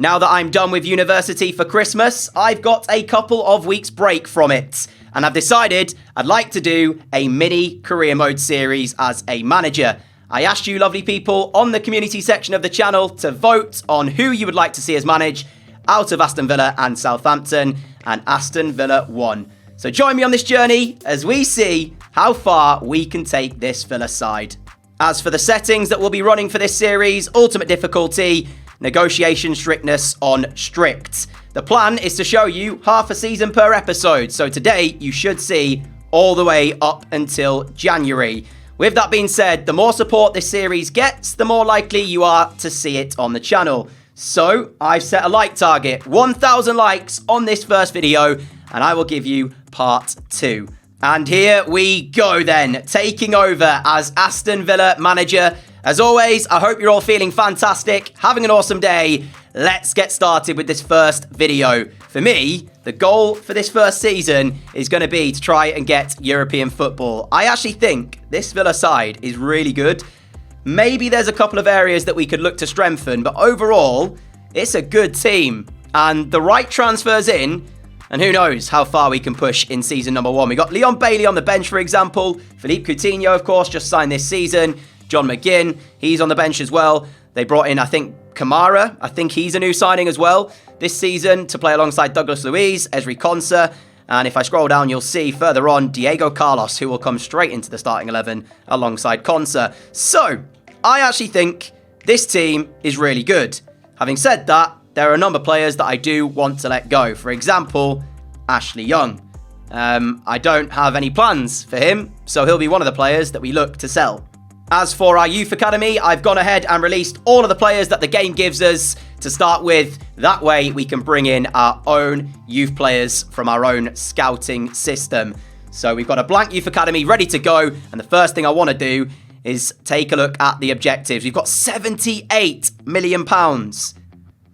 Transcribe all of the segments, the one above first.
Now that I'm done with university for Christmas, I've got a couple of weeks break from it. And I've decided I'd like to do a mini career mode series as a manager. I asked you lovely people on the community section of the channel to vote on who you would like to see us manage out of Aston Villa and Southampton, and Aston Villa won. So join me on this journey as we see how far we can take this Villa side. As for the settings that we'll be running for this series, ultimate difficulty, negotiation strictness on strict. The plan is to show you half a season per episode, so today you should see all the way up until January. With that being said, the more support this series gets, the more likely you are to see it on the channel. So I've set a like target, 1,000 likes on this first video, and I will give you part 2. And here we go then, taking over as Aston Villa manager. As always, I hope you're all feeling fantastic, having an awesome day. Let's get started with this first video. For me, the goal for this first season is going to be to try and get European football. I actually think this Villa side is really good. Maybe there's a couple of areas that we could look to strengthen, but overall, it's a good team. And the right transfers in, and who knows how far we can push in season number 1. We got Leon Bailey on the bench, for example. Philippe Coutinho, of course, just signed this season. John McGinn, he's on the bench as well. They brought in, I think, Kamara. I think he's a new signing as well this season to play alongside Douglas Luiz, Ezri Konsa. And if I scroll down, you'll see further on Diego Carlos, who will come straight into the starting 11 alongside Konsa. So, I actually think this team is really good. Having said that, there are a number of players that I do want to let go. For example, Ashley Young. I don't have any plans for him, so he'll be one of the players that we look to sell. As for our youth academy, I've gone ahead and released all of the players that the game gives us to start with. That way we can bring in our own youth players from our own scouting system. So we've got a blank youth academy ready to go. And the first thing I want to do is take a look at the objectives. We've got £78 million.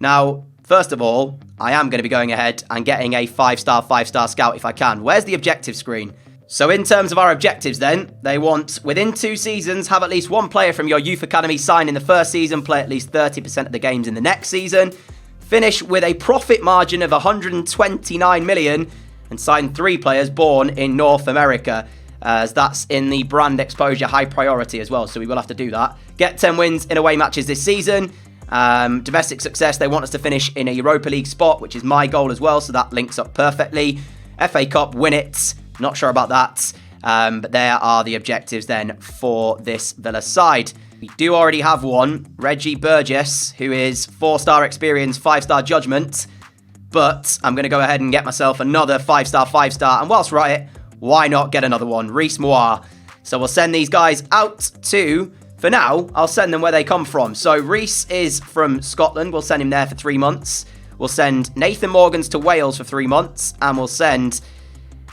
Now, first of all, I am going to be going ahead and getting a 5-star scout if I can. Where's the objective screen? So in terms of our objectives then, they want within 2 seasons, have at least 1 player from your youth academy sign in the first season, play at least 30% of the games in the next season, finish with a profit margin of 129 million, and sign 3 players born in North America, as that's in the brand exposure high priority as well, so we will have to do that. Get 10 wins in away matches this season. Domestic success, they want us to finish in a Europa League spot, which is my goal as well, so that links up perfectly. FA Cup, win it. Not sure about that, but there are the objectives then for this Villa side. We do already have one, Reggie Burgess, who is 4-star experience, 5-star judgment, but I'm going to go ahead and get myself another 5-star, and whilst we're at it, why not get another one, Reece Moir. So we'll send these guys out to, for now, I'll send them where they come from. So Reece is from Scotland, we'll send him there for 3 months. We'll send Nathan Morgans to Wales for 3 months, and we'll send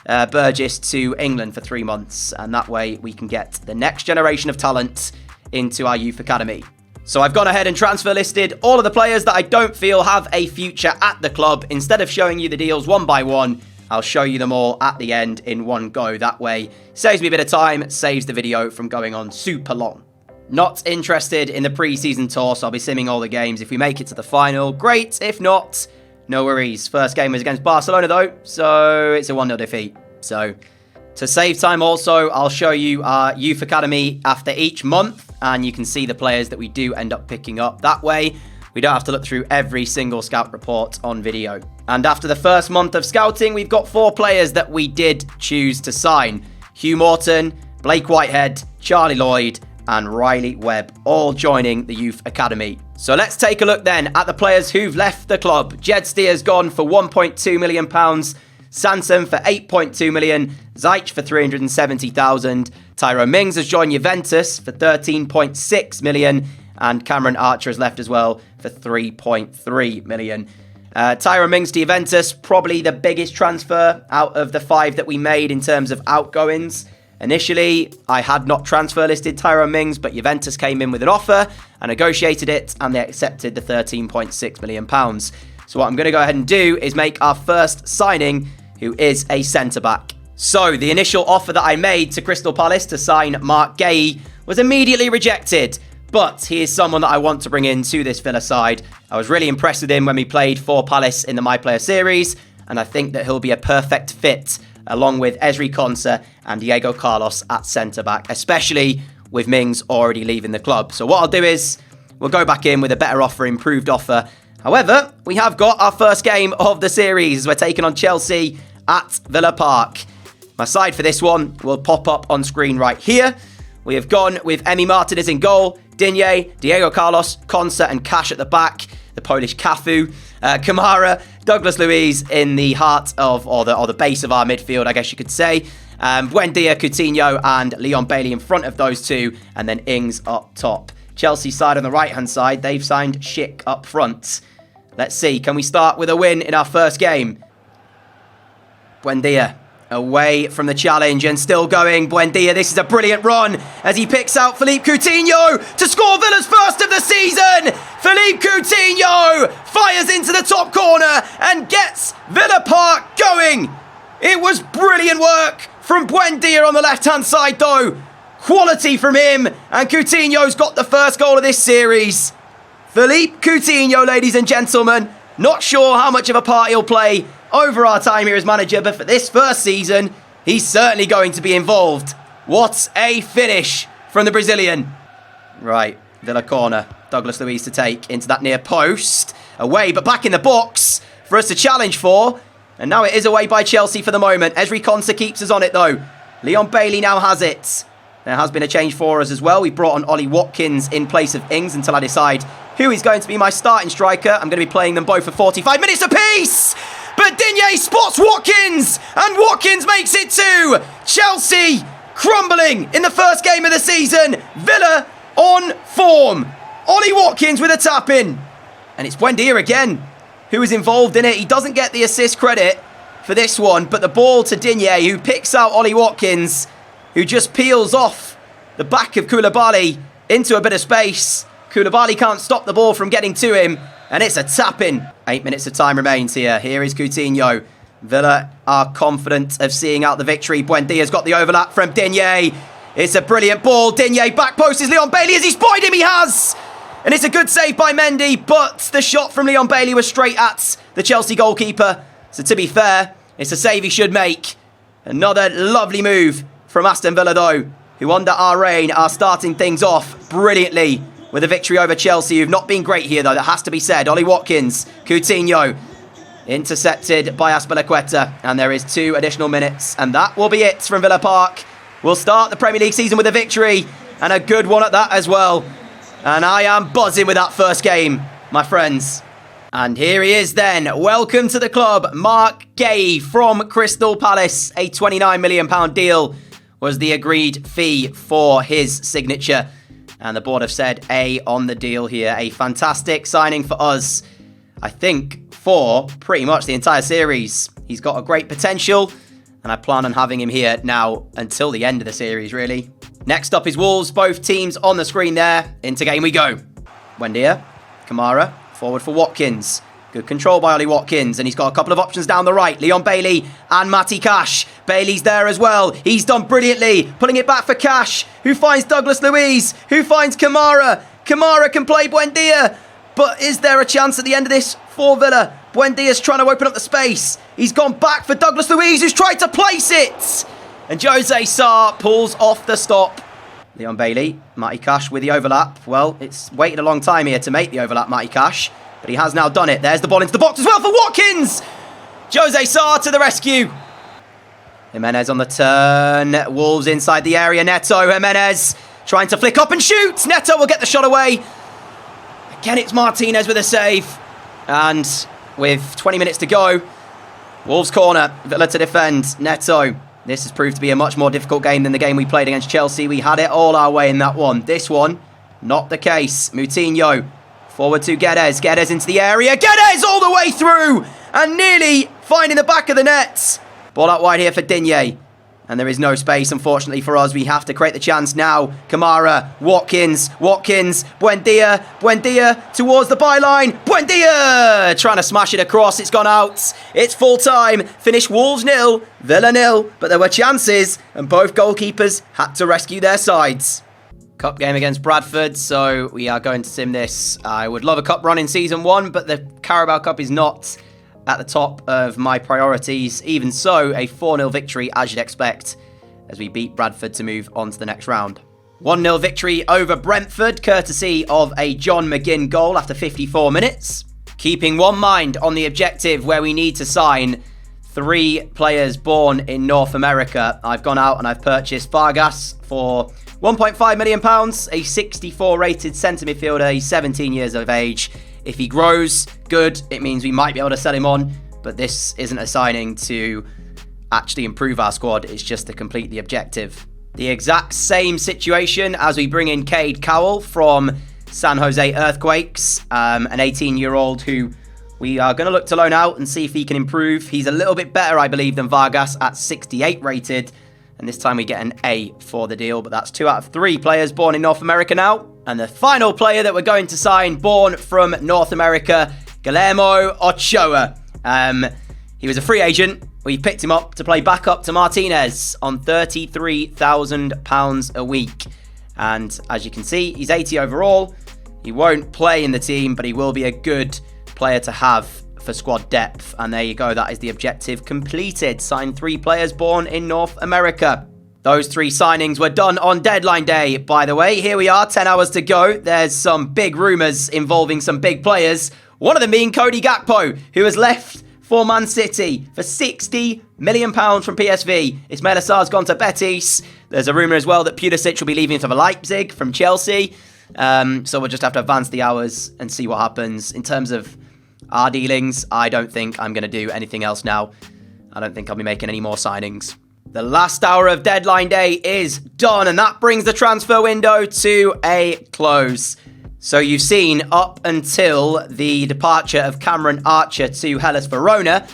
Burgess to England for 3 months, and that way we can get the next generation of talent into our youth academy. So I've gone ahead and transfer listed all of the players that I don't feel have a future at the club. Instead of showing you the deals one by one, I'll show you them all at the end in one go. That way saves me a bit of time, saves the video from going on super long. Not interested in the pre-season tour, so I'll be simming all the games. If we make it to the final, great. If not, no worries. First game was against Barcelona though, so it's a 1-0 defeat. So to save time also, I'll show you our youth academy after each month, and you can see the players that we do end up picking up. That way, we don't have to look through every single scout report on video. And after the first month of scouting, we've got 4 players that we did choose to sign. Hugh Morton, Blake Whitehead, Charlie Lloyd, and Riley Webb, all joining the youth academy. So let's take a look then at the players who've left the club. Jed Steer's gone for £1.2 million. Sanson for 8.2 million, Ziyech for 370,000, Tyrone Mings has joined Juventus for 13.6 million, and Cameron Archer has left as well for 3.3 million. Tyrone Mings to Juventus, probably the biggest transfer out of the 5 that we made in terms of outgoings. Initially, I had not transfer listed Tyrone Mings, but Juventus came in with an offer and negotiated it, and they accepted the £13.6 million. So what I'm going to go ahead and do is make our first signing, who is a centre-back. So the initial offer that I made to Crystal Palace to sign Mark Gay was immediately rejected, but he is someone that I want to bring into this Villa side. I was really impressed with him when we played for Palace in the My Player series, and I think that he'll be a perfect fit along with Ezri Konsa and Diego Carlos at centre-back, especially with Mings already leaving the club. So what I'll do is we'll go back in with a better offer, improved offer. However, we have got our first game of the series. We're taking on Chelsea at Villa Park. My side for this one will pop up on screen right here. We have gone with Emi Martinez in goal, Digne, Diego Carlos, Konsa and Cash at the back, the Polish Cafu, Kamara, Douglas Luiz in the heart of, or the base of our midfield, I guess you could say. Buendia, Coutinho and Leon Bailey in front of those two, and then Ings up top. Chelsea side on the right-hand side, they've signed Schick up front. Let's see, can we start with a win in our first game? Buendia away from the challenge and still going. Buendia, this is a brilliant run as he picks out Philippe Coutinho to score Villa's first of the season. Philippe Coutinho fires into the top corner and gets Villa Park going. It was brilliant work from Buendia on the left-hand side though. Quality from him, and Coutinho's got the first goal of this series. Philippe Coutinho, ladies and gentlemen. Not sure how much of a part he'll play over our time here as manager, but for this first season, he's certainly going to be involved. What a finish from the Brazilian. Right, Villa corner. Douglas Luiz to take into that near post. Away, but back in the box for us to challenge for. And now it is away by Chelsea for the moment. Ezri Konsa keeps us on it though. Leon Bailey now has it. There has been a change for us as well. We brought on Ollie Watkins in place of Ings until I decide who is going to be my starting striker. I'm going to be playing them both for 45 minutes apiece. But Digne spots Watkins, and Watkins makes it 2. Chelsea crumbling in the first game of the season. Villa on form. Ollie Watkins with a tap in. And it's Buendia again who is involved in it. He doesn't get the assist credit for this one, but the ball to Digne, who picks out Ollie Watkins, who just peels off the back of Koulibaly into a bit of space. Koulibaly can't stop the ball from getting to him, and it's a tap-in. 8 minutes of time remains here. Here is Coutinho. Villa are confident of seeing out the victory. Buendia's got the overlap from Digne. It's a brilliant ball. Digne back post is Leon Bailey. Has he spied him? He has! And it's a good save by Mendy, but the shot from Leon Bailey was straight at the Chelsea goalkeeper. So to be fair, it's a save he should make. Another lovely move from Aston Villa though, who under our reign are starting things off brilliantly with a victory over Chelsea, who've not been great here though, that has to be said. Ollie Watkins, Coutinho, intercepted by Azpilicueta, and there is 2 additional minutes, and that will be it from Villa Park. We'll start the Premier League season with a victory, and a good one at that as well. And I am buzzing with that first game, my friends. And here he is then. Welcome to the club, Mark Gay from Crystal Palace. A £29 million deal was the agreed fee for his signature. And the board have said A on the deal here. A fantastic signing for us, I think, for pretty much the entire series. He's got a great potential, and I plan on having him here now until the end of the series, really. Next up is Wolves. Both teams on the screen there. Into game we go. Buendia, Kamara, forward for Watkins. Good control by Ollie Watkins, and he's got a couple of options down the right. Leon Bailey and Matty Cash. Bailey's there as well. He's done brilliantly, putting it back for Cash, who finds Douglas Luiz, who finds Kamara. Kamara can play Buendia, but is there a chance at the end of this for Villa? Buendia's trying to open up the space. He's gone back for Douglas Luiz, who's tried to place it. And Jose Sarr pulls off the stop. Leon Bailey, Matty Cash with the overlap. Well, it's waited a long time here to make the overlap, Matty Cash. But he has now done it. There's the ball into the box as well for Watkins. Jose Sarr to the rescue. Jimenez on the turn. Wolves inside the area. Neto, Jimenez trying to flick up and shoot. Neto will get the shot away. Again, it's Martinez with a save. And with 20 minutes to go, Wolves corner. Villa to defend. Neto. This has proved to be a much more difficult game than the game we played against Chelsea. We had it all our way in that one. This one, not the case. Moutinho, forward to Guedes. Guedes into the area. Guedes all the way through and nearly finding the back of the net. Ball out wide here for Digne. And there is no space, unfortunately, for us. We have to create the chance now. Kamara, Watkins, Buendia towards the byline. Buendia trying to smash it across. It's gone out. It's full time. Finish Wolves 0, Villa 0. But there were chances, and both goalkeepers had to rescue their sides. Cup game against Bradford, so we are going to sim this. I would love a cup run in Season 1, but the Carabao Cup is not at the top of my priorities. Even so, a 4-0 victory, as you'd expect, as we beat Bradford to move on to the next round. 1-0 victory over Brentford, courtesy of a John McGinn goal after 54 minutes. Keeping one mind on the objective where we need to sign 3 players born in North America. I've gone out and I've purchased Vargas for £1.5 million, a 64 rated centre midfielder. He's 17 years of age. If he grows, good. It means we might be able to sell him on, but this isn't a signing to actually improve our squad. It's just to complete the objective. The exact same situation as we bring in Cade Cowell from San Jose Earthquakes, an 18-year-old who we are going to look to loan out and see if he can improve. He's a little bit better, I believe, than Vargas at 68 rated. And this time we get an A for the deal. But that's 2 out of 3 players born in North America now. And the final player that we're going to sign, born from North America, Guillermo Ochoa. He was a free agent. We picked him up to play backup to Martinez on £33,000 a week. And as you can see, he's 80 overall. He won't play in the team, but he will be a good player to have for squad depth. And there you go. That is the objective completed. Sign 3 players born in North America. Those 3 signings were done on deadline day, by the way. Here we are, 10 hours to go. There's some big rumours involving some big players. One of them being Cody Gakpo, who has left for Man City for £60 million from PSV. Ismail Assar's gone to Betis. There's a rumour as well that Pulisic will be leaving for Leipzig from Chelsea. So we'll just have to advance the hours and see what happens. In terms of our dealings, I don't think I'm going to do anything else now. I don't think I'll be making any more signings. The last hour of deadline day is done, and that brings the transfer window to a close. So you've seen up until the departure of Cameron Archer to Hellas Verona.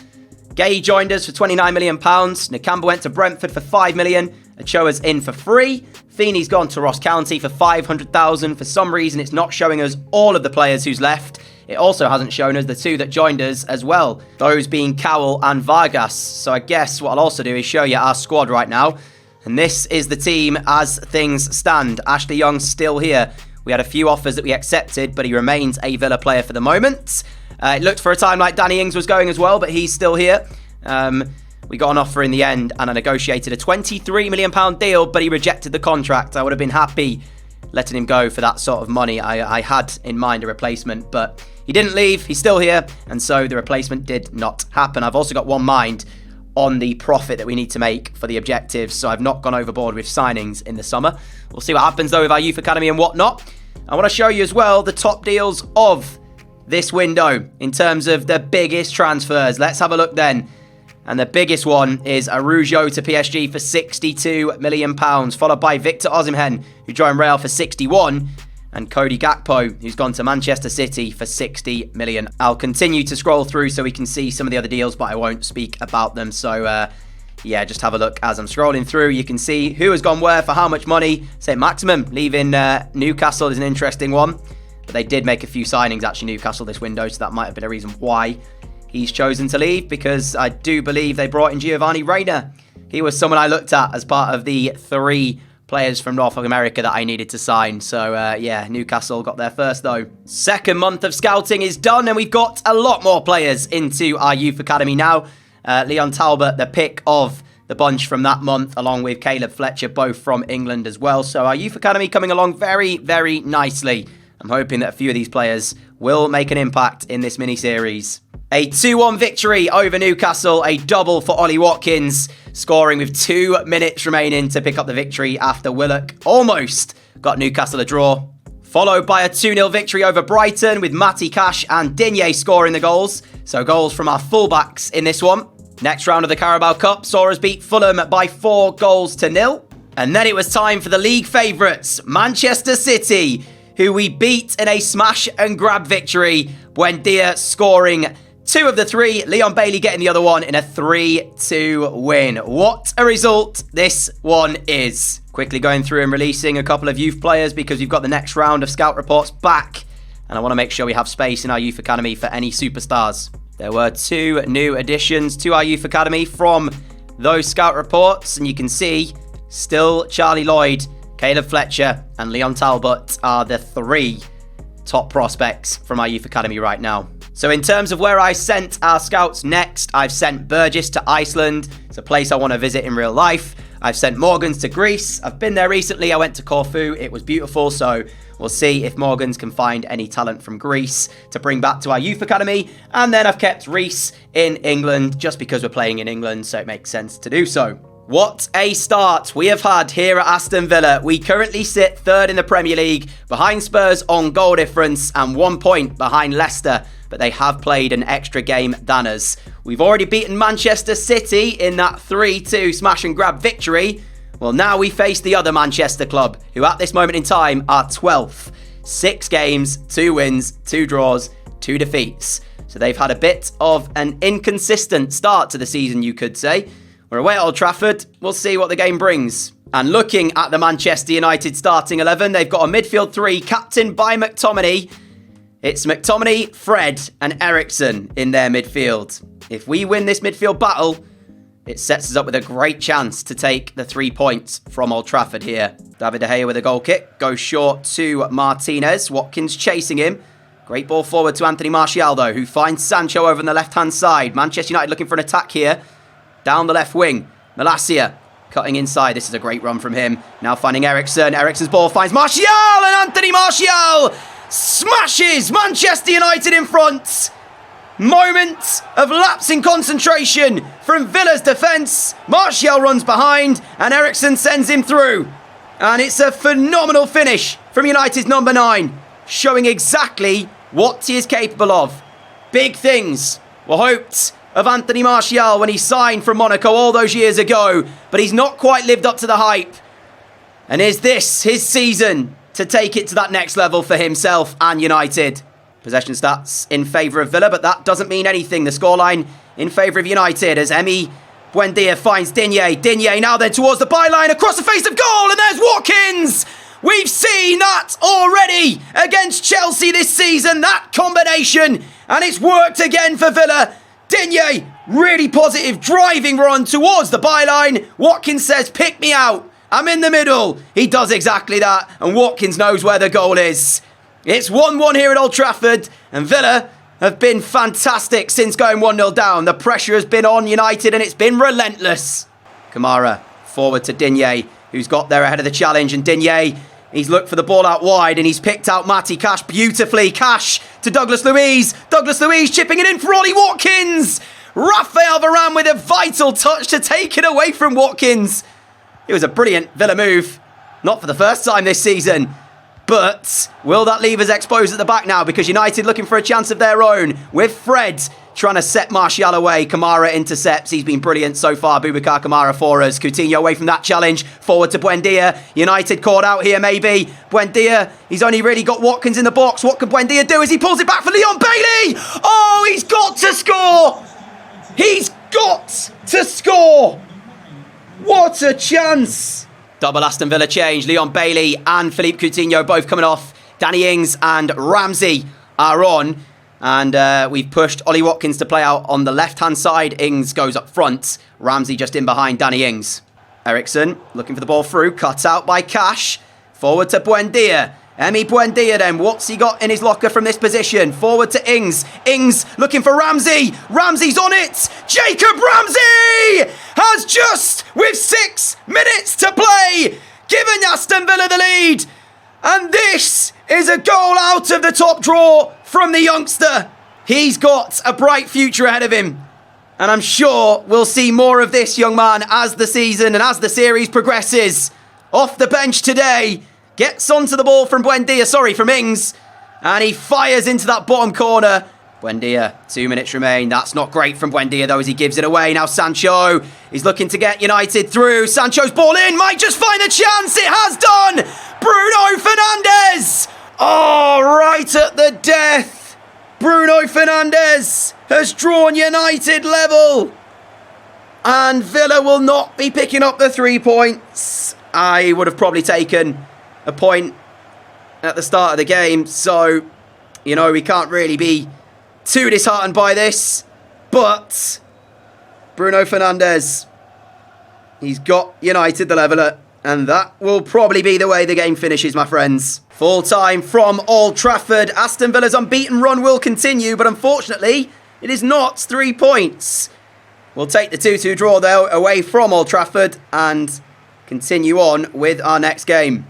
Gay joined us for £29 million. Nakamba went to Brentford for £5 million. Ochoa's in for free. Feeney's gone to Ross County for £500,000. For some reason, it's not showing us all of the players who's left. It also hasn't shown us the 2 that joined us as well. Those being Cowell and Vargas. So I guess what I'll also do is show you our squad right now. And this is the team as things stand. Ashley Young's still here. We had a few offers that we accepted, but he remains a Villa player for the moment. It looked for a time like Danny Ings was going as well, but he's still here. We got an offer in the end, and I negotiated a £23 million deal, but he rejected the contract. I would have been happy letting him go for that sort of money. I had in mind a replacement, but he didn't leave. He's still here, and so the replacement did not happen. I've also got one mind on the profit that we need to make for the objectives, so I've not gone overboard with signings in the summer. We'll see what happens though with our youth academy and whatnot. I want to show you as well the top deals of this window in terms of the biggest transfers. Let's have a look then. And the biggest one is Araujo to PSG for £62 million, followed by Victor Osimhen, who joined Real for 61, and Cody Gakpo, who's gone to Manchester City for £60 million. I'll continue to scroll through so we can see some of the other deals, but I won't speak about them. So, yeah, just have a look as I'm scrolling through. You can see who has gone where for how much money. St. Maximum leaving Newcastle is an interesting one. But they did make a few signings, actually, Newcastle, this window, so that might have been a reason why he's chosen to leave, because I do believe they brought in Giovanni Reina. He was someone I looked at as part of the 3 players from North America that I needed to sign. So, yeah, Newcastle got there first, though. Second month of scouting is done, and we've got a lot more players into our youth academy now. Leon Talbot, the pick of the bunch from that month, along with Caleb Fletcher, both from England as well. So our youth academy coming along very, very nicely. I'm hoping that a few of these players will make an impact in this mini-series. A 2-1 victory over Newcastle, a double for Ollie Watkins, scoring with 2 minutes remaining to pick up the victory after Willock almost got Newcastle a draw. Followed by a 2-0 victory over Brighton with Matty Cash and Digne scoring the goals. So goals from our fullbacks in this one. Next round of the Carabao Cup saw us beat Fulham by 4-0. And then it was time for the league favourites, Manchester City, who we beat in a smash and grab victory. Buendia scoring 2 of the 3, Leon Bailey getting the other one in a 3-2 win. What a result this one is. Quickly going through and releasing a couple of youth players because we've got the next round of scout reports back. And I want to make sure we have space in our youth academy for any superstars. There were 2 new additions to our youth academy from those scout reports. And you can see still Charlie Lloyd Caleb Fletcher and Leon Talbot are the 3 top prospects from our youth academy right now. So in terms of where I sent our scouts next, I've sent Burgess to Iceland. It's a place I want to visit in real life. I've sent Morgans to Greece. I've been there recently. I went to Corfu. It was beautiful. So we'll see if Morgans can find any talent from Greece to bring back to our youth academy. And then I've kept Reese in England just because we're playing in England, so it makes sense to do so. What a start we have had here at Aston Villa. We currently sit 3rd in the Premier League, behind Spurs on goal difference and 1 point behind Leicester, but they have played an extra game than us. We've already beaten Manchester City in that 3-2 smash and grab victory. Well, now we face the other Manchester club, who at this moment in time are 12th. 6 games, 2 wins, 2 draws, 2 defeats. So they've had a bit of an inconsistent start to the season, you could say. We're away at Old Trafford. We'll see what the game brings. And looking at the Manchester United starting 11, they've got a midfield 3 captained by McTominay. It's McTominay, Fred and Eriksen in their midfield. If we win this midfield battle, it sets us up with a great chance to take the 3 points from Old Trafford here. David De Gea with a goal kick. Goes short to Martinez. Watkins chasing him. Great ball forward to Anthony Martial, though, who finds Sancho over on the left-hand side. Manchester United looking for an attack here. Down the left wing. Malacia cutting inside. This is a great run from him. Now finding Eriksen. Eriksen's ball finds Martial, and Anthony Martial smashes Manchester United in front. Moment of lapsing concentration from Villa's defence. Martial runs behind and Eriksen sends him through. And it's a phenomenal finish from United's number 9, showing exactly what he is capable of. Big things were hoped of Anthony Martial when he signed from Monaco all those years ago, but he's not quite lived up to the hype. And is this his season to take it to that next level for himself and United? Possession stats in favour of Villa, but that doesn't mean anything. The scoreline in favour of United as Emi Buendia finds Digne. Digne now then towards the byline, across the face of goal, and there's Watkins! We've seen that already against Chelsea this season, that combination, and it's worked again for Villa. Digne, really positive, driving run towards the byline. Watkins says, pick me out. I'm in the middle. He does exactly that, and Watkins knows where the goal is. It's 1-1 here at Old Trafford, and Villa have been fantastic since going 1-0 down. The pressure has been on United, and it's been relentless. Kamara, forward to Digne, who's got there ahead of the challenge, and Digne, he's looked for the ball out wide, and he's picked out Matty Cash beautifully. Cash to Douglas Luiz. Douglas Luiz chipping it in for Ollie Watkins. Raphael Varane with a vital touch to take it away from Watkins. It was a brilliant Villa move. Not for the first time this season. But will that leave us exposed at the back now? Because United looking for a chance of their own with Fred trying to set Martial away. Kamara intercepts. He's been brilliant so far. Boubacar Kamara for us. Coutinho away from that challenge. Forward to Buendia. United caught out here maybe. Buendia, he's only really got Watkins in the box. What can Buendia do as he pulls it back for Leon Bailey? Oh, he's got to score! He's got to score! What a chance! Double Aston Villa change. Leon Bailey and Philippe Coutinho both coming off. Danny Ings and Ramsey are on. And we've pushed Ollie Watkins to play out on the left-hand side. Ings goes up front. Ramsey just in behind Danny Ings. Eriksen looking for the ball through. Cut out by Cash. Forward to Buendia. Emi Buendia then. What's he got in his locker from this position? Forward to Ings. Ings looking for Ramsey. Ramsey's on it. Jacob Ramsey has just, with 6 minutes to play, given Aston Villa the lead. And this is a goal out of the top drawer from the youngster. He's got a bright future ahead of him. And I'm sure we'll see more of this young man as the season and as the series progresses. Off the bench today. Gets onto the ball from from Ings. And he fires into that bottom corner. Buendia, 2 minutes remain. That's not great from Buendia though as he gives it away. Now Sancho is looking to get United through. Sancho's ball in. Might just find a chance. It has done. Bruno Fernandes. Oh, right at the death. Bruno Fernandes has drawn United level. And Villa will not be picking up the 3 points. I would have probably taken a point at the start of the game. So, you know, we can't really be too disheartened by this. But Bruno Fernandes, he's got United the leveller. And that will probably be the way the game finishes, my friends. Full time from Old Trafford. Aston Villa's unbeaten run will continue, but unfortunately, it is not 3 points. We'll take the 2-2 draw, though, away from Old Trafford and continue on with our next game.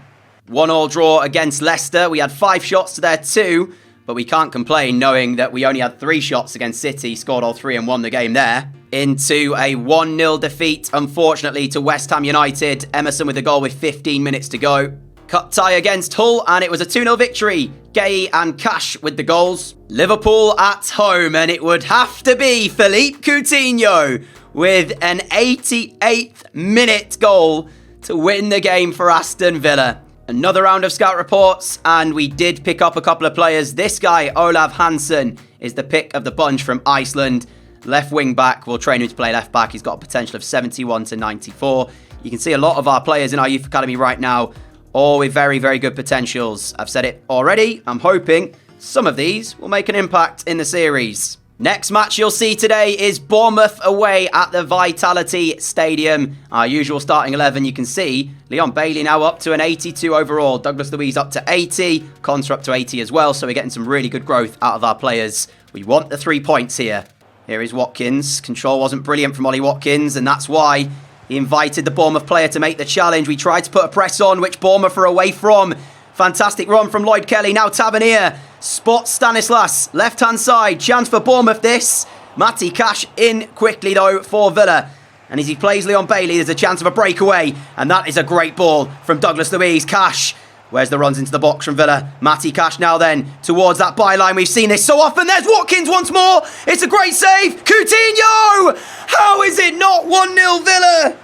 1-1 draw against Leicester. We had 5 shots to their 2, but we can't complain knowing that we only had 3 shots against City, scored all 3 and won the game there. Into a 1-0 defeat, unfortunately, to West Ham United. Emerson with the goal with 15 minutes to go. Cup tie against Hull, and it was a 2-0 victory. Gay and Cash with the goals. Liverpool at home, and it would have to be Philippe Coutinho with an 88th minute goal to win the game for Aston Villa. Another round of scout reports, and we did pick up a couple of players. This guy, Olav Hansen, is the pick of the bunch from Iceland. Left wing back, we'll train him to play left back. He's got a potential of 71 to 94. You can see a lot of our players in our youth academy right now, all with very, very good potentials. I've said it already. I'm hoping some of these will make an impact in the series. Next match you'll see today is Bournemouth away at the Vitality Stadium. Our usual starting 11, you can see Leon Bailey now up to an 82 overall. Douglas Luiz up to 80. Contra up to 80 as well, so we're getting some really good growth out of our players. We want the 3 points here. Here is Watkins. Control wasn't brilliant from Ollie Watkins, and that's why he invited the Bournemouth player to make the challenge. We tried to put a press on, which Bournemouth are away from. Fantastic run from Lloyd Kelly. Now Tavernier spots Stanislas. Left-hand side. Chance for Bournemouth this. Matty Cash in quickly, though, for Villa. And as he plays Leon Bailey, there's a chance of a breakaway. And that is a great ball from Douglas Luiz. Cash. Where's the runs into the box from Villa? Matty Cash now then towards that byline. We've seen this so often. There's Watkins once more. It's a great save. Coutinho! How is it not 1-0 Villa?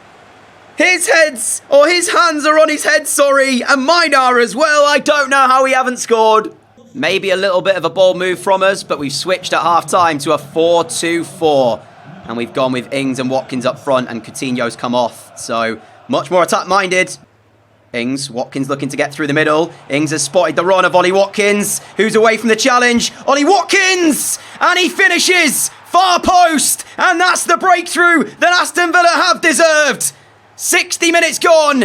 His hands are on his head, sorry. And mine are as well. I don't know how we haven't scored. Maybe a little bit of a ball move from us, but we've switched at half-time to a 4-2-4. And we've gone with Ings and Watkins up front, and Coutinho's come off. So much more attack-minded. Ings, Watkins looking to get through the middle. Ings has spotted the run of Ollie Watkins, who's away from the challenge. Ollie Watkins! And he finishes! Far post! And that's the breakthrough that Aston Villa have deserved! 60 minutes gone,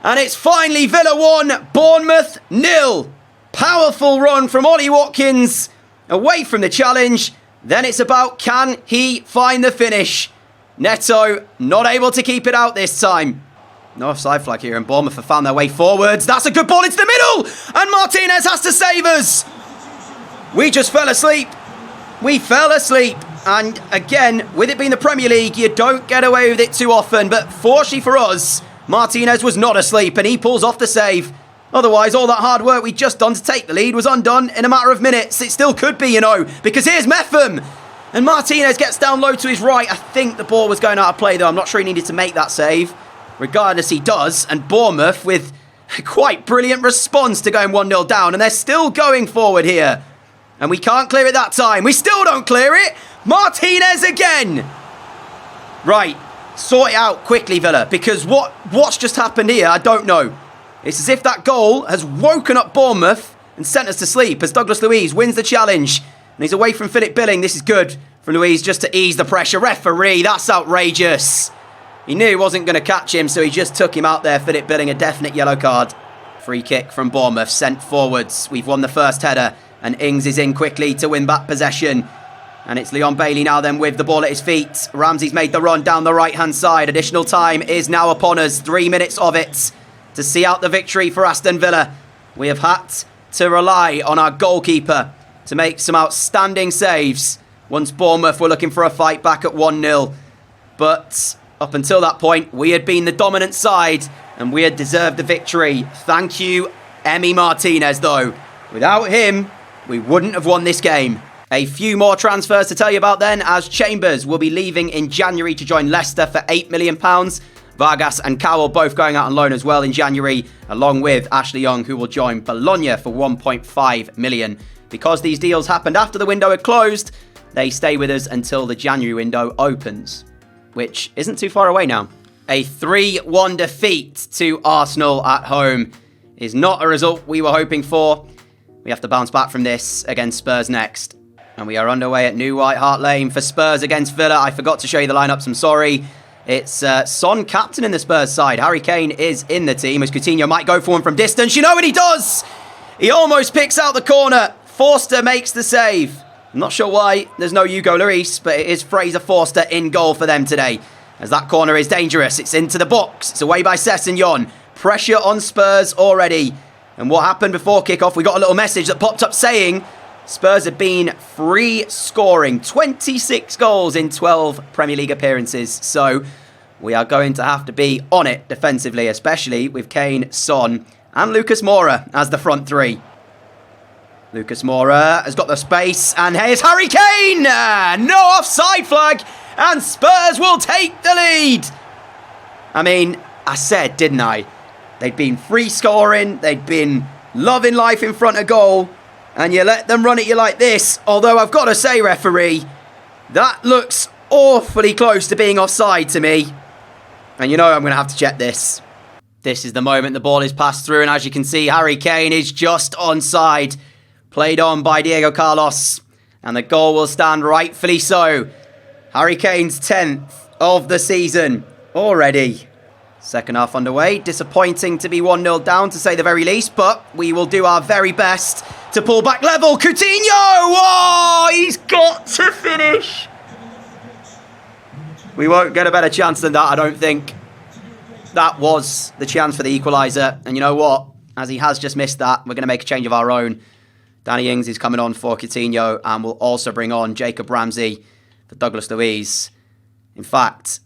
and it's finally Villa 1, Bournemouth 0. Powerful run from Ollie Watkins, away from the challenge. Then it's about, can he find the finish? Neto not able to keep it out this time. No offside flag here, and Bournemouth have found their way forwards. That's a good ball into the middle, and Martinez has to save us. We just fell asleep. We fell asleep. And again, with it being the Premier League, you don't get away with it too often. But fortunately for us, Martinez was not asleep, and he pulls off the save. Otherwise, all that hard work we'd just done to take the lead was undone in a matter of minutes. It still could be, you know, because here's Metham. And Martinez gets down low to his right. I think the ball was going out of play, though. I'm not sure he needed to make that save. Regardless, he does. And Bournemouth with a quite brilliant response to going 1-0 down. And they're still going forward here. And we can't clear it that time. We still don't clear it. Martinez again. Right. Sort it out quickly, Villa. Because what's just happened here, I don't know. It's as if that goal has woken up Bournemouth and sent us to sleep as Douglas Luiz wins the challenge. And he's away from Philip Billing. This is good from Luiz just to ease the pressure. Referee, that's outrageous. He knew he wasn't going to catch him, so he just took him out there. Philip Billing, a definite yellow card. Free kick from Bournemouth, sent forwards. We've won the first header, and Ings is in quickly to win back possession. And it's Leon Bailey now then with the ball at his feet. Ramsey's made the run down the right-hand side. Additional time is now upon us. 3 minutes of it to see out the victory for Aston Villa. We have had to rely on our goalkeeper to make some outstanding saves once Bournemouth were looking for a fight back at 1-0. But up until that point, we had been the dominant side and we had deserved the victory. Thank you, Emi Martinez, though. Without him, we wouldn't have won this game. A few more transfers to tell you about then, as Chambers will be leaving in January to join Leicester for £8 million. Vargas and Cowell both going out on loan as well in January, along with Ashley Young, who will join Bologna for £1.5 million. Because these deals happened after the window had closed, they stay with us until the January window opens, which isn't too far away now. A 3-1 defeat to Arsenal at home is not a result we were hoping for. We have to bounce back from this against Spurs next. And we are underway at New White Hart Lane for Spurs against Villa. I forgot to show you the lineups, I'm sorry. It's Son captain in the Spurs side. Harry Kane is in the team as Coutinho might go for one from distance. You know what he does? He almost picks out the corner. Forster makes the save. I'm not sure why there's no Hugo Lloris, but it is Fraser Forster in goal for them today. As that corner is dangerous. It's into the box. It's away by Sessegnon. Pressure on Spurs already. And what happened before kickoff? We got a little message that popped up saying Spurs have been free scoring. 26 goals in 12 Premier League appearances. So we are going to have to be on it defensively, especially with Kane, Son and Lucas Moura as the front three. Lucas Moura has got the space, and here's Harry Kane! No offside flag, and Spurs will take the lead! I mean, I said, didn't I? They'd been free scoring, they'd been loving life in front of goal, and you let them run at you like this. Although I've got to say, referee, that looks awfully close to being offside to me. And you know I'm going to have to check this. This is the moment the ball is passed through, and as you can see, Harry Kane is just onside. Played on by Diego Carlos, and the goal will stand rightfully so. Harry Kane's 10th of the season already. Second half underway. Disappointing to be 1-0 down, to say the very least, but we will do our very best to pull back level. Coutinho! Oh, he's got to finish. We won't get a better chance than that, I don't think. That was the chance for the equaliser. And you know what? As he has just missed that, we're going to make a change of our own. Danny Ings is coming on for Coutinho, and we'll also bring on Jacob Ramsey for Douglas Luiz. In fact,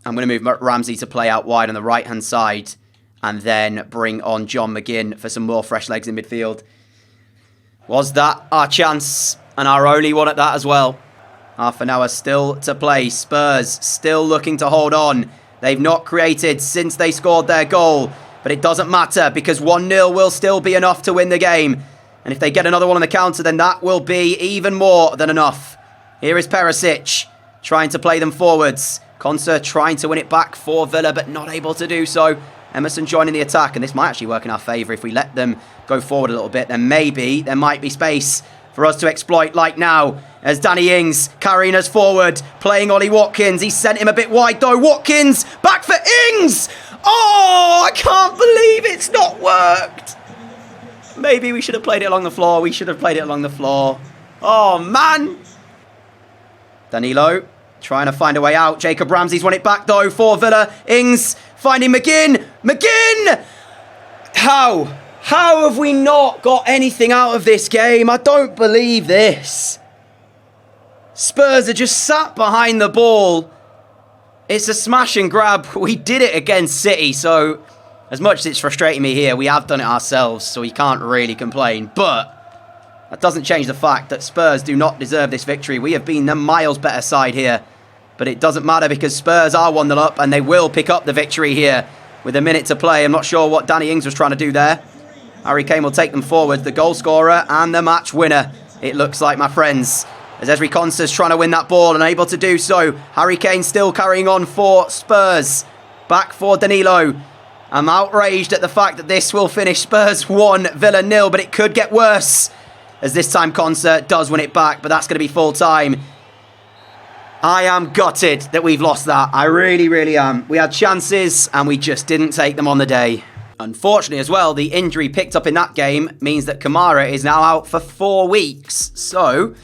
I'm going to move Ramsey to play out wide on the right-hand side, and then bring on John McGinn for some more fresh legs in midfield. Was that our chance, and our only one at that as well? Half an hour still to play. Spurs still looking to hold on. They've not created since they scored their goal, but it doesn't matter because 1-0 will still be enough to win the game. And if they get another one on the counter, then that will be even more than enough. Here is Perisic trying to play them forwards. Konsa trying to win it back for Villa, but not able to do so. Emerson joining the attack, and this might actually work in our favour. If we let them go forward a little bit, then maybe there might be space for us to exploit like now. As Danny Ings carrying us forward, playing Ollie Watkins. He sent him a bit wide though. Watkins, back for Ings! Oh, I can't believe it's not worked. Maybe we should have played it along the floor. We should have played it along the floor. Oh, man. Danilo trying to find a way out. Jacob Ramsey's won it back, though, for Villa. Ings finding McGinn. McGinn! How? How have we not got anything out of this game? I don't believe this. Spurs are just sat behind the ball. It's a smash and grab. We did it against City, so as much as it's frustrating me here, we have done it ourselves, so we can't really complain. But that doesn't change the fact that Spurs do not deserve this victory. We have been the miles better side here. But it doesn't matter because Spurs are 1-0 up, and they will pick up the victory here with a minute to play. I'm not sure what Danny Ings was trying to do there. Harry Kane will take them forward, the goal scorer and the match winner, it looks like, my friends. As Ezri Konsa's trying to win that ball and able to do so. Harry Kane still carrying on for Spurs. Back for Danilo. I'm outraged at the fact that this will finish Spurs 1, Villa 0, but it could get worse. As this time Konsa does win it back, but that's going to be full time. I am gutted that we've lost that. I really, really am. We had chances and we just didn't take them on the day. Unfortunately as well, the injury picked up in that game means that Kamara is now out for 4 weeks. So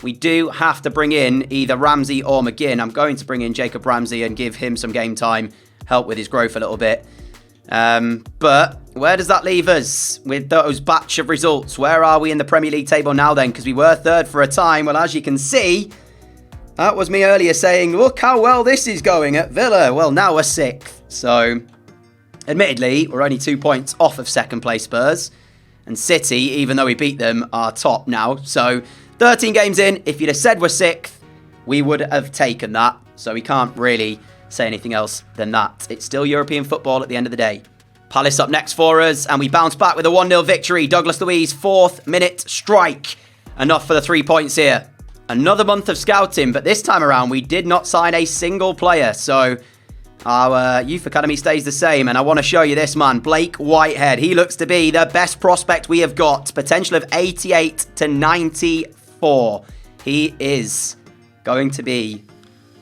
we do have to bring in either Ramsey or McGinn. I'm going to bring in Jacob Ramsey and give him some game time, help with his growth a little bit. But where does that leave us with those batch of results? Where are we in the Premier League table now then? Because we were third for a time. Well, as you can see, that was me earlier saying, look how well this is going at Villa. Well, now we're 6th. So, admittedly, we're only 2 points off of second place Spurs. And City, even though we beat them, are top now. So, 13 games in, if you'd have said we're 6th, we would have taken that. So we can't really say anything else than that. It's still European football at the end of the day. Palace up next for us, and we bounce back with a 1-0 victory. Douglas Luiz, 4th minute strike. Enough for the 3 points here. Another month of scouting, but this time around we did not sign a single player. So our youth academy stays the same, and I want to show you this man, Blake Whitehead. He looks to be the best prospect we have got. Potential of 88 to 94. He is going to be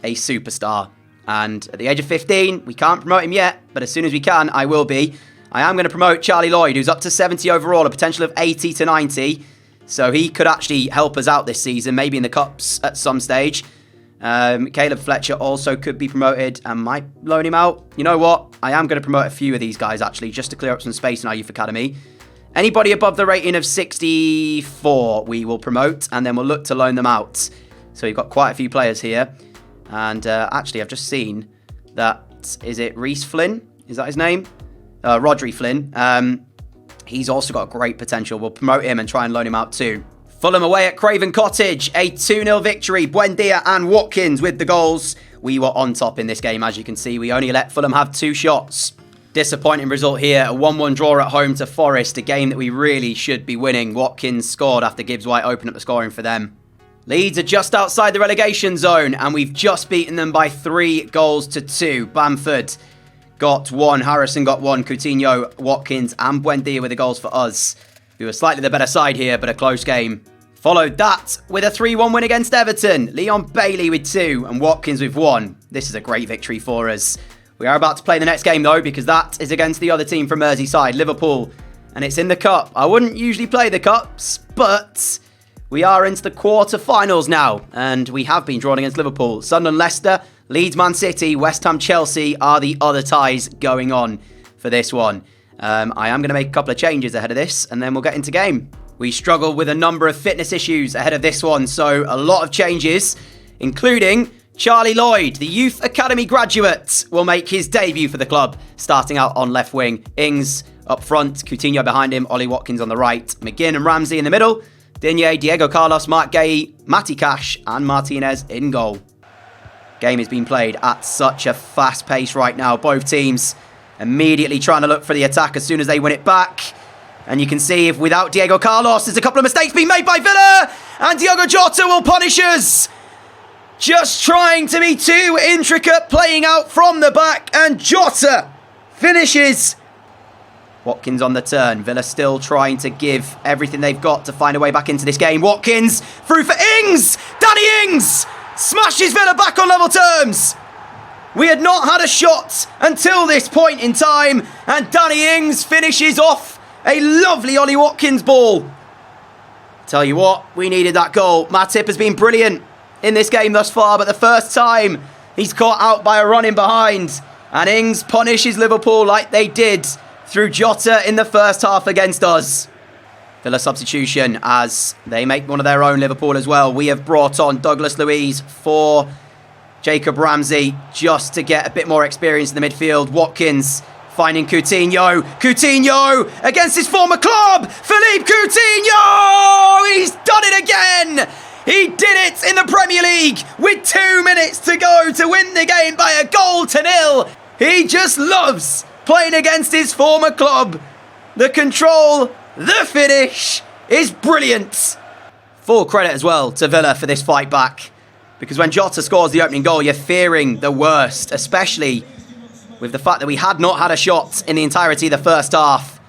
a superstar. And at the age of 15, we can't promote him yet, but as soon as we can, I will be. I am going to promote Charlie Lloyd, who's up to 70 overall, a potential of 80 to 90. So he could actually help us out this season, maybe in the Cups at some stage. Caleb Fletcher also could be promoted and might loan him out. You know what? I am going to promote a few of these guys, actually, just to clear up some space in our youth academy. Anybody above the rating of 64, we will promote, and then we'll look to loan them out. So we've got quite a few players here. And actually, I've just seen that, is it Reece Flynn? Is that his name? Rodri Flynn. He's also got great potential. We'll promote him and try and loan him out too. Fulham away at Craven Cottage. A 2-0 victory. Buendia and Watkins with the goals. We were on top in this game, as you can see. We only let Fulham have 2 shots. Disappointing result here. A 1-1 draw at home to Forest. A game that we really should be winning. Watkins scored after Gibbs White opened up the scoring for them. Leeds are just outside the relegation zone, and we've just beaten them by 3 goals to 2. Bamford got 1, Harrison got 1, Coutinho, Watkins and Buendia with the goals for us. We were slightly the better side here, but a close game. Followed that with a 3-1 win against Everton. Leon Bailey with 2 and Watkins with 1. This is a great victory for us. We are about to play the next game though, because that is against the other team from Merseyside, Liverpool. And it's in the Cup. I wouldn't usually play the Cups, but we are into the quarter-finals now. And we have been drawn against Liverpool. Sunderland, Leicester, Leeds, Man City, West Ham, Chelsea are the other ties going on for this one. I am going to make a couple of changes ahead of this, and then we'll get into game. We struggled with a number of fitness issues ahead of this one, so a lot of changes, including Charlie Lloyd, the Youth Academy graduate, will make his debut for the club, starting out on left wing. Ings up front, Coutinho behind him, Ollie Watkins on the right, McGinn and Ramsey in the middle, Digne, Diego Carlos, Mark Gay, Matty Cash and Martinez in goal. Game is being played at such a fast pace right now. Both teams immediately trying to look for the attack as soon as they win it back. And you can see if without Diego Carlos, there's a couple of mistakes being made by Villa. And Diogo Jota will punish us. Just trying to be too intricate, playing out from the back. And Jota finishes. Watkins on the turn. Villa still trying to give everything they've got to find a way back into this game. Watkins through for Ings. Danny Ings smashes Villa back on level terms. We had not had a shot until this point in time, and Danny Ings finishes off a lovely Ollie Watkins ball. Tell you what, we needed that goal. Matip has been brilliant in this game thus far, but the first time he's caught out by a run in behind, and Ings punishes Liverpool like they did through Jota in the first half against us. Villa substitution as they make one of their own, Liverpool as well. We have brought on Douglas Luiz for Jacob Ramsey just to get a bit more experience in the midfield. Watkins finding Coutinho. Coutinho against his former club. Philippe Coutinho! He's done it again! He did it in the Premier League with 2 minutes to go to win the game by a goal to 0. He just loves playing against his former club. The control, the finish is brilliant. Full credit as well to Villa for this fight back. Because when Jota scores the opening goal, you're fearing the worst, especially with the fact that we had not had a shot in the entirety of the first half.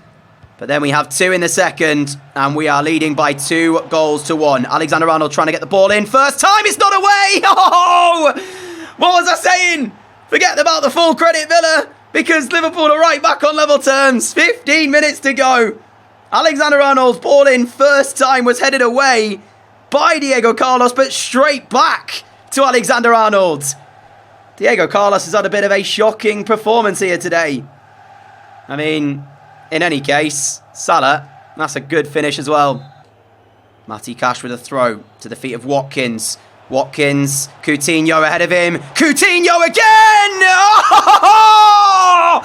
But then we have 2 in the second, and we are leading by 2 goals to 1. Alexander-Arnold trying to get the ball in. First time, it's not away! Oh! What was I saying? Forget about the full credit, Villa, because Liverpool are right back on level terms. 15 minutes to go. Alexander-Arnold's ball in first time was headed away by Diego Carlos, but straight back to Alexander-Arnold. Diego Carlos has had a bit of a shocking performance here today. I mean, in any case, Salah, that's a good finish as well. Matty Cash with a throw to the feet of Watkins. Watkins, Coutinho ahead of him. Coutinho again! Oh!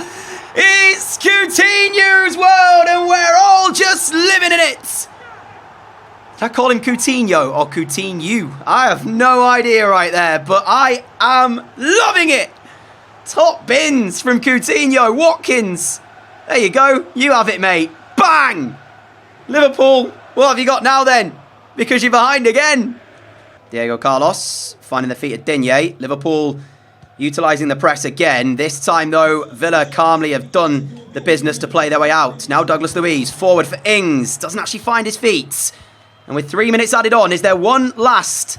It's Coutinho's world and we're all just living in it. Did I call him Coutinho or Coutinho? I have no idea right there, but I am loving it. Top bins from Coutinho. Watkins. There you go. You have it, mate. Bang! Liverpool, what have you got now then? Because you're behind again. Diego Carlos finding the feet of Digne. Liverpool utilising the press again. This time, though, Villa calmly have done the business to play their way out. Now Douglas Luiz forward for Ings. Doesn't actually find his feet. And with 3 minutes added on, is there one last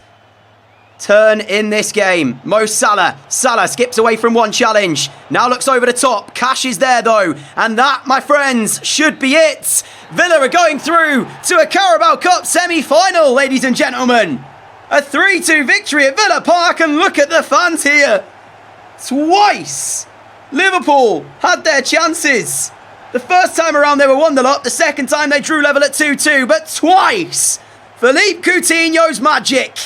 turn in this game. Mo Salah. Salah skips away from one challenge. Now looks over the top. Cash is there though. And that, my friends, should be it. Villa are going through to a Carabao Cup semi-final, ladies and gentlemen. A 3-2 victory at Villa Park, and look at the fans here. Twice Liverpool had their chances. The first time around they were 1-0 up. The second time they drew level at 2-2. But twice Philippe Coutinho's magic.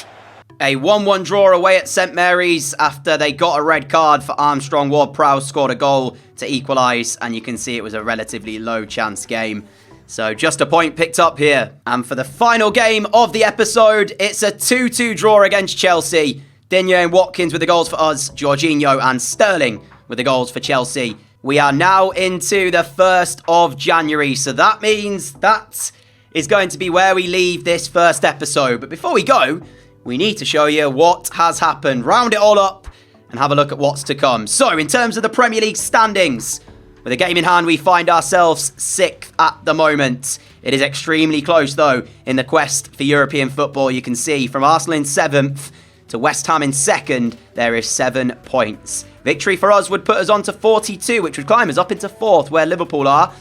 A 1-1 draw away at St Mary's after they got a red card for Armstrong. Ward-Prowse scored a goal to equalise, and you can see it was a relatively low chance game. So just a point picked up here. And for the final game of the episode, it's a 2-2 draw against Chelsea. Digne and Watkins with the goals for us, Jorginho and Sterling with the goals for Chelsea. We are now into the 1st of January, so that means that is going to be where we leave this first episode. But before we go, we need to show you what has happened, round it all up, and have a look at what's to come. So, in terms of the Premier League standings, with a game in hand, we find ourselves 6th at the moment. It is extremely close, though, in the quest for European football. You can see from Arsenal in 7th to West Ham in 2nd, there is 7 points. Victory for us would put us on to 42, which would climb us up into 4th, where Liverpool are.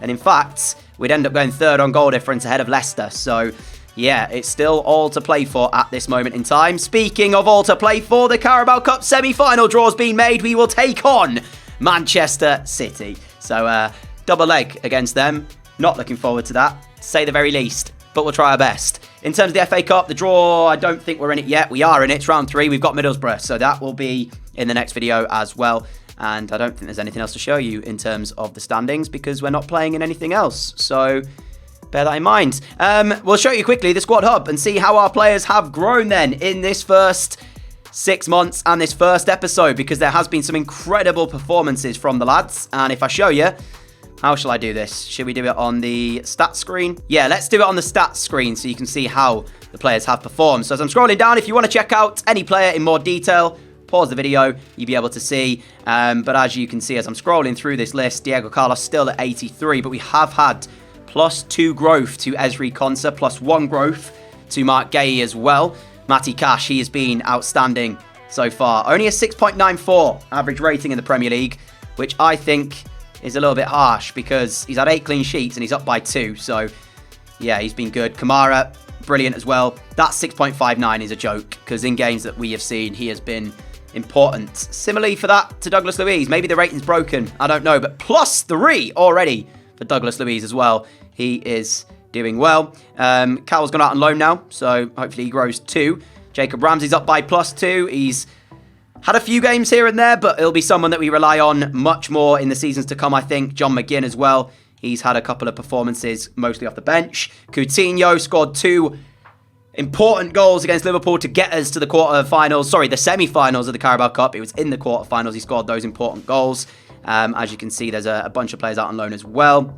And in fact, we'd end up going 3rd on goal difference ahead of Leicester. So, yeah, it's still all to play for at this moment in time. Speaking of all to play for, the Carabao Cup semi-final draw's been made. We will take on Manchester City. So, double leg against them. Not looking forward to that, to say the very least. But we'll try our best. In terms of the FA Cup, the draw, I don't think we're in it yet. We are in it. It's round 3. We've got Middlesbrough. So that will be in the next video as well. And I don't think there's anything else to show you in terms of the standings because we're not playing in anything else. So bear that in mind. We'll show you quickly the squad hub and see how our players have grown then in this first 6 months and this first episode, because there has been some incredible performances from the lads. And if I show you, how shall I do this? Should we do it on the stats screen? Yeah, let's do it on the stats screen so you can see how the players have performed. So as I'm scrolling down, if you want to check out any player in more detail, pause the video, you'll be able to see. But as you can see, as I'm scrolling through this list, Diego Carlos still at 83, but we have had +2 growth to Ezri Konsa, +1 growth to Mark Gay as well. Matty Cash, he has been outstanding so far. Only a 6.94 average rating in the Premier League, which I think is a little bit harsh because he's had 8 clean sheets and he's up by 2. So, yeah, he's been good. Kamara, brilliant as well. That 6.59 is a joke because in games that we have seen, he has been important. Similarly for that to Douglas Luiz. Maybe the rating's broken. I don't know. But +3 already for Douglas Luiz as well. He is doing well. Cal's gone out on loan now, so hopefully he grows too. Jacob Ramsey's up by +2. He's had a few games here and there, but he'll be someone that we rely on much more in the seasons to come, I think. John McGinn as well. He's had a couple of performances, mostly off the bench. Coutinho scored 2 important goals against Liverpool to get us to the the semi-finals of the Carabao Cup. It was in the quarterfinals he scored those important goals. As you can see, there's a bunch of players out on loan as well.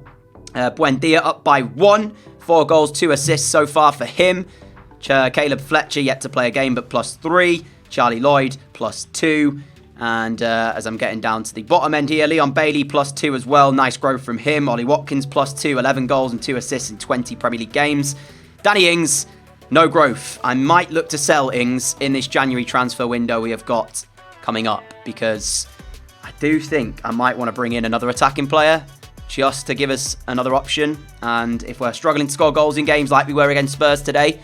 Buendia up by 1. 4 goals, 2 assists so far for him. Caleb Fletcher yet to play a game, but +3. Charlie Lloyd +2. And as I'm getting down to the bottom end here, Leon Bailey +2 as well. Nice growth from him. Ollie Watkins +2. 11 goals and 2 assists in 20 Premier League games. Danny Ings, no growth. I might look to sell Ings in this January transfer window we have got coming up, because I do think I might want to bring in another attacking player just to give us another option. And if we're struggling to score goals in games like we were against Spurs today,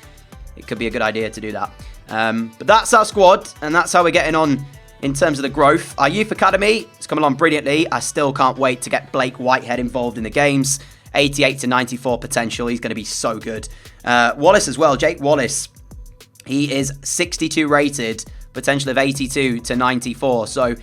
it could be a good idea to do that. But that's our squad, and that's how we're getting on in terms of the growth. Our youth academy is coming along brilliantly. I still can't wait to get Blake Whitehead involved in the games. 88 to 94 potential. He's going to be so good. Wallace as well. Jake Wallace. He is 62 rated. Potential of 82 to 94. So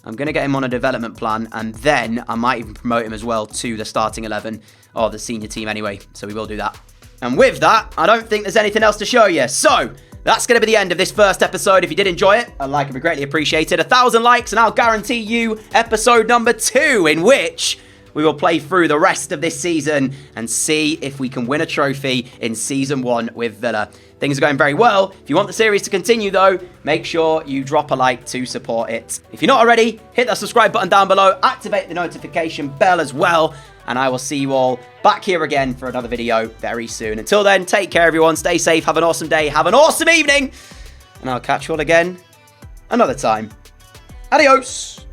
I'm going to get him on a development plan, and then I might even promote him as well to the starting 11 or the senior team anyway. So we will do that. And with that, I don't think there's anything else to show you. So that's going to be the end of this first episode. If you did enjoy it, a like would be greatly appreciated. 1,000 likes and I'll guarantee you episode number 2, in which we will play through the rest of this season and see if we can win a trophy in Season 1 with Villa. Things are going very well. If you want the series to continue, though, make sure you drop a like to support it. If you're not already, hit that subscribe button down below. Activate the notification bell as well. And I will see you all back here again for another video very soon. Until then, take care, everyone. Stay safe. Have an awesome day. Have an awesome evening. and I'll catch you all again another time. Adios!